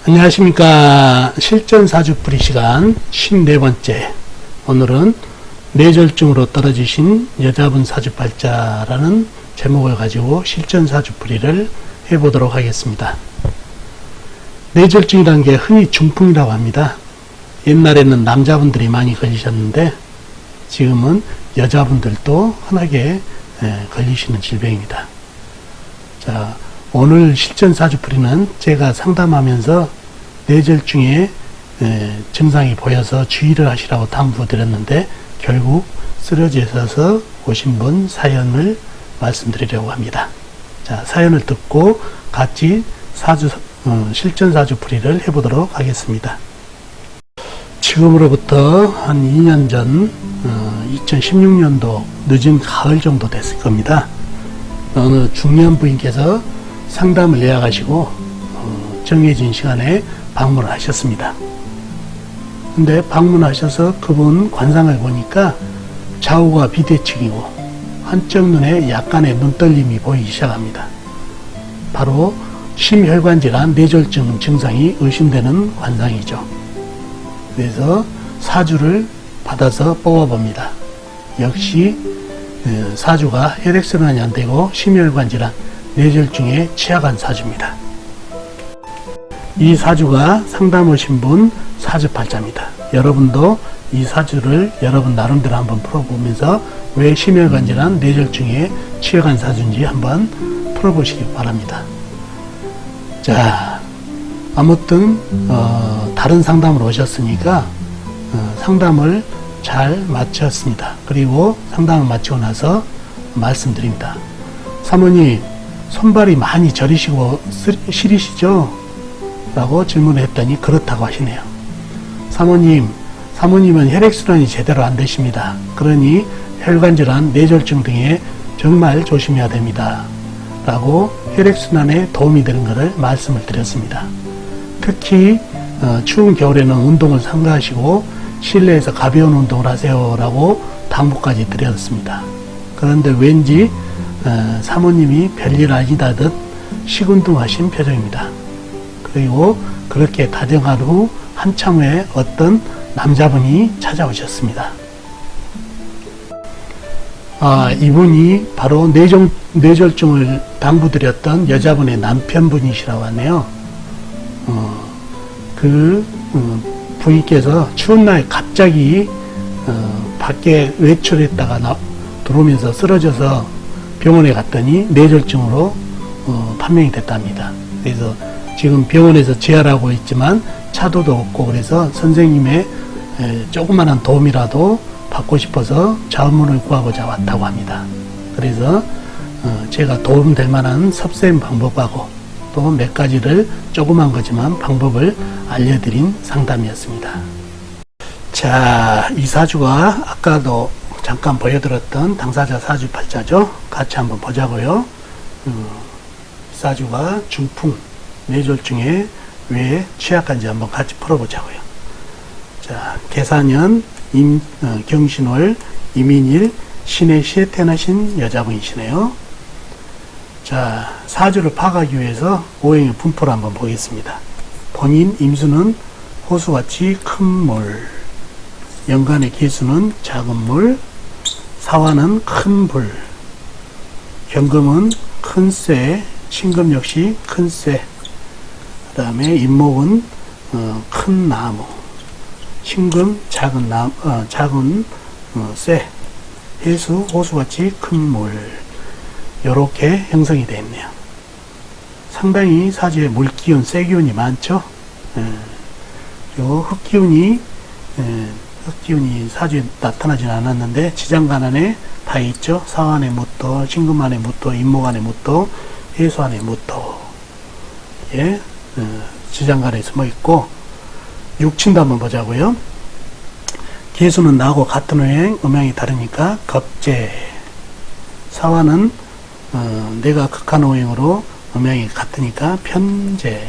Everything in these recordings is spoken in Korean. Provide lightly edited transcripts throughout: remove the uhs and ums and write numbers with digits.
안녕하십니까. 실전사주풀이 시간 54번째. 오늘은 뇌졸중으로 떨어지신 여자분 사주팔자라는 제목을 가지고 실전사주풀이를 해보도록 하겠습니다. 뇌졸중이라는 게 흔히 중풍이라고 합니다. 옛날에는 남자분들이 많이 걸리셨는데 지금은 여자분들도 흔하게 걸리시는 질병입니다. 자, 오늘 실전사주풀이는 제가 상담하면서 뇌졸중에 증상이 보여서 주의를 하시라고 당부드렸는데 결국 쓰러지셔서 오신 분 사연을 말씀드리려고 합니다. 자, 사연을 듣고 같이 실전사주풀이를 해보도록 하겠습니다. 지금으로부터 한 2년 전 2016년도 늦은 가을 정도 됐을 겁니다. 어느 중년 부인께서 상담을 예약하시고 정해진 시간에 방문을 하셨습니다. 근데 방문하셔서 그분 관상을 보니까 좌우가 비대칭이고 한쪽 눈에 약간의 눈떨림이 보이기 시작합니다. 바로 심혈관질환 뇌졸중 증상이 의심되는 관상이죠. 그래서 사주를 받아서 뽑아봅니다. 역시 사주가 혈액순환이 안되고 심혈관질환 뇌졸중에 취약한 사주입니다. 이 사주가 상담 오신 분 사주팔자입니다. 여러분도 이 사주를 여러분 나름대로 한번 풀어보면서 왜 심혈관질환 뇌졸중에 취약한 사주인지 한번 풀어보시기 바랍니다. 자, 아무튼 다른 상담으로 오셨으니까 상담을 잘 마쳤습니다. 그리고 상담을 마치고 나서 말씀드립니다. 사모님, 손발이 많이 저리시고 시리시죠? 라고 질문을 했더니 그렇다고 하시네요. 사모님은 혈액순환이 제대로 안 되십니다. 그러니 혈관질환, 뇌졸중 등에 정말 조심해야 됩니다. 라고 혈액순환에 도움이 되는 것을 말씀을 드렸습니다. 특히 추운 겨울에는 운동을 삼가하시고 실내에서 가벼운 운동을 하세요 라고 당부까지 드렸습니다. 그런데 왠지 사모님이 별일 아니다 듯 시큰둥하신 표정입니다. 그리고 그렇게 다정한 후 한참 후에 어떤 남자분이 찾아오셨습니다. 이분이 바로 뇌졸중을 당부드렸던 여자분의 남편분이시라고 하네요. 부인께서 추운 날 갑자기 밖에 외출했다가 들어오면서 쓰러져서 병원에 갔더니 뇌졸중으로 판명이 됐답니다. 그래서 지금 병원에서 재활하고 있지만 차도도 없고 그래서 선생님의 조그마한 도움이라도 받고 싶어서 자문을 구하고자 왔다고 합니다. 그래서 제가 도움될 만한 섭세인 방법하고 또 몇 가지를 조그만 거지만 방법을 알려드린 상담이었습니다. 자, 이 사주가 아까도 잠깐 보여드렸던 당사자 사주팔자죠. 같이 한번 보자고요. 사주가 중풍, 뇌졸중에 왜 취약한지 한번 같이 풀어보자고요. 자, 계사년 경신월 이민일 신해시에 태어나신 여자분이시네요. 자, 사주를 파악하기 위해서 오행의 분포를 한번 보겠습니다. 본인 임수는 호수같이 큰 물, 연간의 계수는 작은 물, 사화는 큰 불, 경금은 큰 쇠, 신금 역시 큰 쇠, 그 다음에 임목은 큰 나무, 신금 작은 쇠, 해수 호수같이 큰 물, 이렇게 형성이 되어 있네요. 상당히 사주에 물기운, 쇠기운이 많죠. 요 흑기운이 사주에 나타나진 않았는데 지장간 안에 다 있죠. 사안의 무토, 신금 안의 무토, 임목 안의 무토, 해수 안의 무토, 지장간에 숨어 있고, 육친도 한번 보자고요. 계수는 나하고 같은 오행, 음양이 다르니까 겁재. 사화는 내가 극한 오행으로 음양이 같으니까 편재.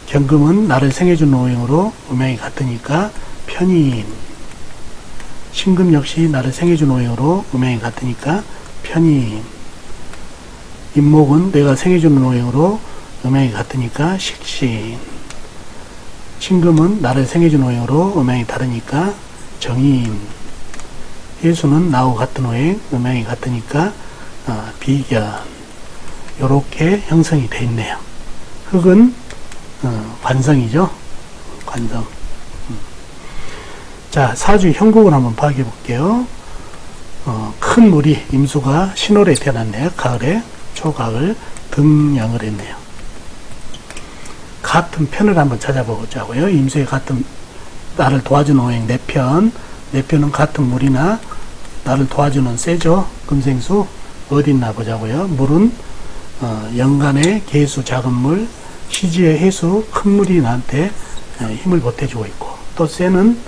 경금은 나를 생해준 오행으로 음양이 같으니까 편인. 신금 역시 나를 생해준 오행으로 음양이 같으니까 편인. 임목은 내가 생해주는 오행으로 음양이 같으니까 식신. 신금은 나를 생해준 오행으로 음양이 다르니까 정인. 해수는 나하고 같은 오행, 음양이 같으니까 비견. 요렇게 형성이 되어 있네요. 흙은 관성이죠. 관성. 자, 사주 형국을 한번 파악해 볼게요. 큰 물이 임수가 신월에 태어났네요. 가을에 초가을 등양을 했네요. 같은 편을 한번 찾아보자고요. 임수의 같은 나를 도와주는 오행 4편. 4편은 같은 물이나 나를 도와주는 쇠죠. 금생수 어디 있나 보자고요. 물은 연간의 개수 작은 물, 시지의 해수 큰 물이 나한테 힘을 보태주고 있고, 또 쇠는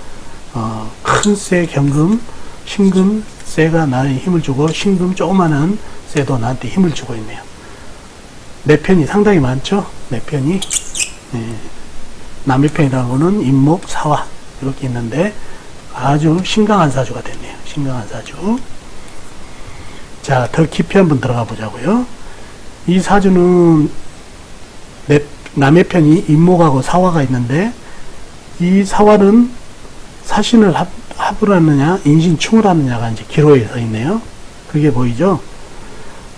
큰 쇠 경금, 신금 쇠가 나의 힘을 주고, 신금 조그마한 쇠도 나한테 힘을 주고 있네요. 4편이 상당히 많죠. 4편이 남의 편이라는 거는 임목, 사화 이렇게 있는데 아주 신강한 사주가 됐네요. 신강한 사주. 자, 더 깊이 한번 들어가 보자고요. 이 사주는 남의 편이 임목하고 사화가 있는데, 이 사화는 사신을 합을 하느냐 인신충을 하느냐가 이제 기로에 서 있네요. 그게 보이죠?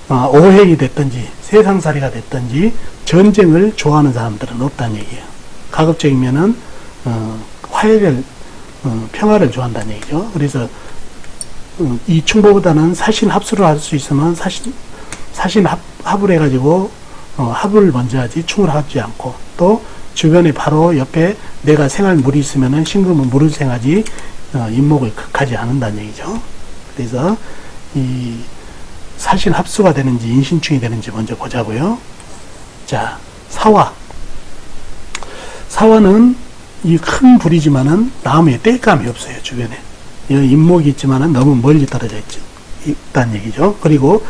오행이 됐든지 세상살이가 됐든지 전쟁을 좋아하는 사람들은 없다는 얘기예요. 가급적이면은 화해를 평화를 좋아한다는 얘기죠. 그래서 이 충보보다는 사신 합수를 할 수 있으면 사신 합을 해가지고 합을 먼저 하지 충을 하지 않고, 또 주변에 바로 옆에 내가 생할 물이 있으면은 신금은 물을 생하지 임목을 극하지 않는다는 얘기죠. 그래서 이 사신 합수가 되는지 인신충이 되는지 먼저 보자고요. 자, 사화는 이 큰 불이지만은 나무에 땔감이 없어요. 주변에 임목이 있지만은 너무 멀리 떨어져 있다는 얘기죠. 그리고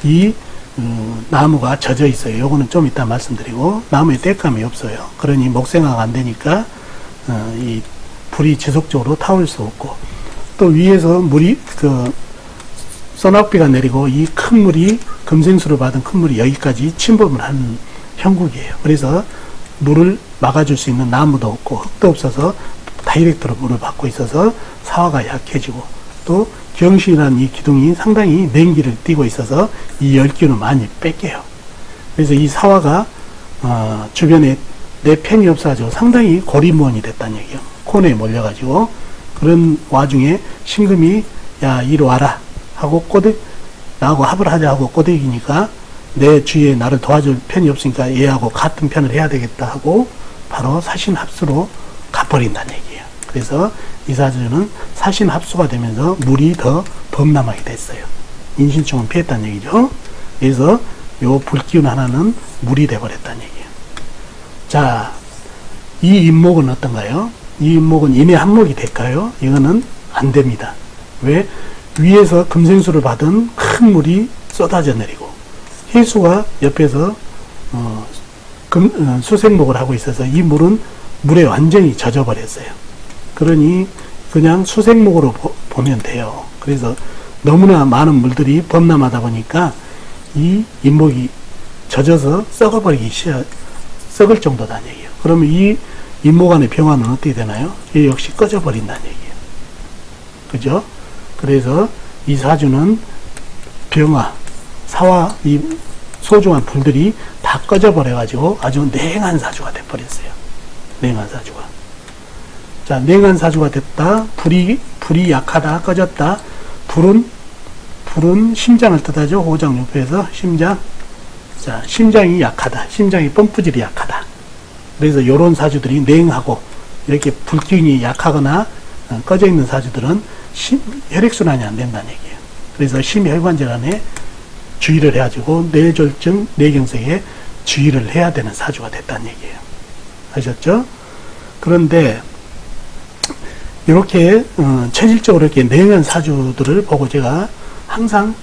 이 나무가 젖어 있어요. 요거는 좀 이따 말씀드리고, 나무에 땔감이 없어요. 그러니 목생화가 안 되니까 이 불이 지속적으로 타올 수 없고, 또 위에서 물이 써낙비가 내리고 이 큰 물이 금생수를 받은 큰 물이 여기까지 침범을 하는 형국이에요. 그래서 물을 막아줄 수 있는 나무도 없고 흙도 없어서 다이렉트로 물을 받고 있어서 사화가 약해지고, 또 경신이라는 이 기둥이 상당히 냉기를 띠고 있어서 이 열기를 많이 뺏겨요. 그래서 이 사화가 주변에 내 편이 없어가지고 상당히 고리무원이 됐다는 얘기예요. 코너에 몰려가지고. 그런 와중에 신금이 야 이리 와라 하고 나하고 합을 하자 하고 꼬드기니까 내 주위에 나를 도와줄 편이 없으니까 얘하고 같은 편을 해야 되겠다 하고 바로 사신합수로 가버린다는 얘기예요. 그래서 이 사주는 사신합수가 되면서 물이 더 범람하게 됐어요. 인신충은 피했다는 얘기죠. 그래서 요 불기운 하나는 물이 돼버렸다는 얘기예요. 자, 이 임목은 어떤가요? 이 임목은 인의 한목이 될까요? 이거는 안 됩니다. 왜? 위에서 금생수를 받은 큰 물이 쏟아져 내리고 해수가 옆에서 수생목을 하고 있어서 이 물은 물에 완전히 젖어 버렸어요. 그러니 그냥 수생목으로 보면 돼요. 그래서 너무나 많은 물들이 범람하다 보니까 이 임목이 젖어서 썩을 정도다는 얘기예요. 그러면 이 임목 안의 병화는 어떻게 되나요? 이 역시 꺼져 버린다는 얘기예요. 그죠? 그래서 이 사주는 병화, 사화, 이 소중한 불들이 다 꺼져 버려가지고 아주 냉한 사주가 돼버렸어요. 냉한 사주가. 자, 냉한 사주가 됐다. 불이 약하다. 꺼졌다. 불은 심장을 뜻하죠. 호장육부에서 심장. 자, 심장이 약하다. 심장이 펌프질이 약하다. 그래서 요런 사주들이 냉하고 이렇게 불기운이 약하거나 꺼져 있는 사주들은 혈액순환이 안 된다는 얘기예요. 그래서 심혈관질환에 주의를 해가지고 뇌졸중, 뇌경색에 주의를 해야 되는 사주가 됐다는 얘기예요. 아셨죠? 그런데 이렇게 체질적으로 이렇게 냉한 사주들을 보고 제가 항상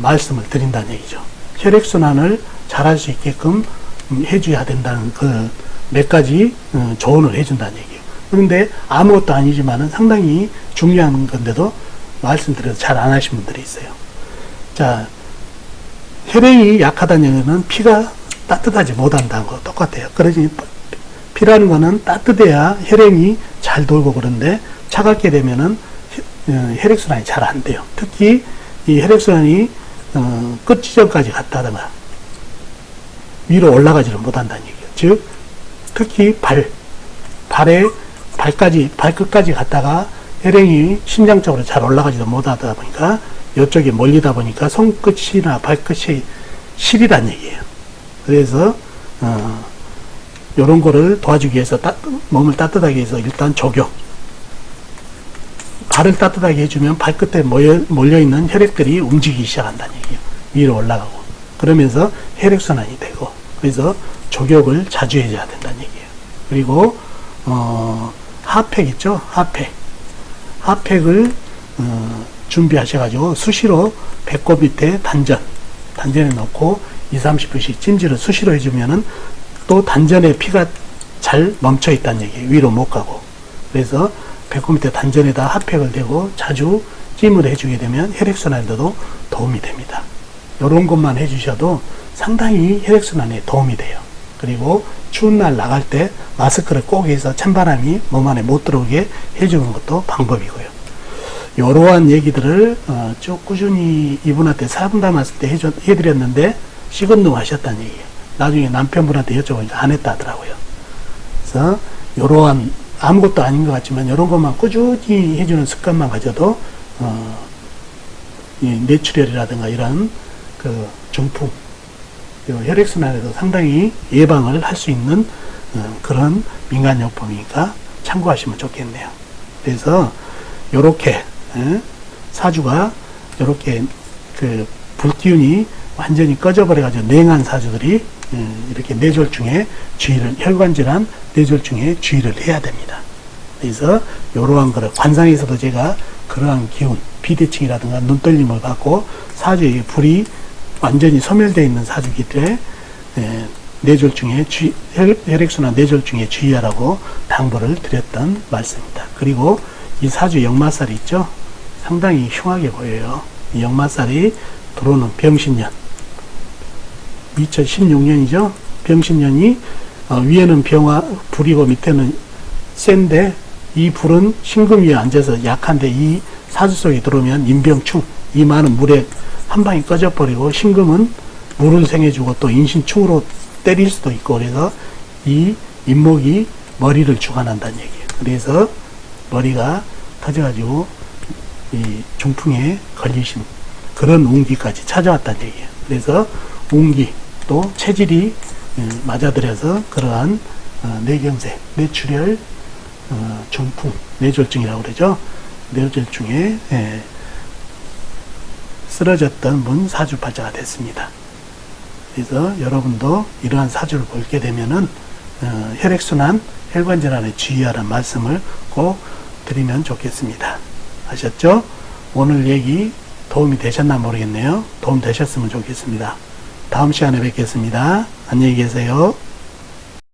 말씀을 드린다는 얘기죠. 혈액순환을 잘할 수 있게끔 해줘야 된다는 그 몇 가지 조언을 해준다는 얘기예요. 그런데 아무것도 아니지만은 상당히 중요한 건데도 말씀드려서 잘 안 하신 분들이 있어요. 자, 혈액이 약하다는 얘기는 피가 따뜻하지 못한다는 거 똑같아요. 그러지 피라는 거는 따뜻해야 혈행이 잘 돌고 그런데 차갑게 되면은 혈액순환이 잘 안 돼요. 특히 이 혈액순환이 끝 지점까지 갔다든가 위로 올라가지를 못한다는 얘기예요. 즉 특히 발끝까지 갔다가 혈행이 심장 쪽으로 잘 올라가지도 못하다 보니까 이쪽에 몰리다 보니까 손끝이나 발끝이 시리란 얘기예요. 그래서 요런 거를 도와주기 위해서 몸을 따뜻하게 해서 일단 조교, 발을 따뜻하게 해주면 발끝에 몰려있는 혈액들이 움직이기 시작한다는 얘기예요. 위로 올라가고 그러면서 혈액순환이 되고 그래서 조격을 자주 해줘야 된다는 얘기예요. 그리고 핫팩 있죠? 핫팩을 준비하셔가지고 수시로 배꼽 밑에 단전에 넣고 20-30분씩 찜질을 수시로 해주면은 또 단전에 피가 잘 멈춰 있다는 얘기예요. 위로 못 가고. 그래서 배꼽 밑에 단전에다 핫팩을 대고 자주 찜을 해주게 되면 혈액순환에도 도움이 됩니다. 이런 것만 해주셔도 상당히 혈액순환에 도움이 돼요. 그리고 추운 날 나갈 때 마스크를 꼭 해서 찬바람이 몸 안에 못 들어오게 해주는 것도 방법이고요. 이러한 얘기들을 쭉 꾸준히 이분한테 사분담했을 때 해드렸는데 시건둥 하셨다는 얘기예요. 나중에 남편분한테 여쭤보니까 안 했다 하더라고요. 그래서 이러한 아무것도 아닌 것 같지만 이런 것만 꾸준히 해주는 습관만 가져도 이 뇌출혈이라든가 이런 그 중풍, 혈액순환에도 상당히 예방을 할 수 있는 그런 민간요법이니까 참고하시면 좋겠네요. 그래서 요렇게 사주가 요렇게 그 불기운이 완전히 꺼져버려가지고 냉한 사주들이 이렇게 뇌졸중에 주의를, 혈관질환 뇌졸중에 주의를 해야 됩니다. 그래서 요러한 거를 관상에서도 제가 그러한 기운, 비대칭이라든가 눈떨림을 받고 사주의 불이 완전히 소멸되어 있는 사주기 때문에 뇌졸중에 혈액순환 뇌졸중에 주의하라고 당부를 드렸던 말씀입니다. 그리고 이 사주 역마살이 있죠. 상당히 흉하게 보여요. 이 역마살이 들어오는 병신년 2016년이죠. 병신년이 위에는 불이고 밑에는 센데 이 불은 신금 위에 앉아서 약한데 이 사주 속에 들어오면 인병충, 이 많은 물에 한 방에 꺼져버리고 신금은 물을 생해주고 또 인신충으로 때릴 수도 있고 그래서 이 인목이 머리를 주관한다는 얘기예요. 그래서 머리가 터져가지고 이 중풍에 걸리신 그런 운기까지 찾아왔다는 얘기예요. 그래서 운기 또 체질이 맞아들여서 그러한 뇌경색, 뇌출혈, 중풍, 뇌졸중이라고 그러죠. 뇌졸중에 쓰러졌던 분 사주팔자가 됐습니다. 그래서 여러분도 이러한 사주를 보게 되면은 혈액순환, 혈관질환에 주의하라는 말씀을 꼭 드리면 좋겠습니다. 아셨죠? 오늘 얘기 도움이 되셨나 모르겠네요. 도움 되셨으면 좋겠습니다. 다음 시간에 뵙겠습니다. 안녕히 계세요.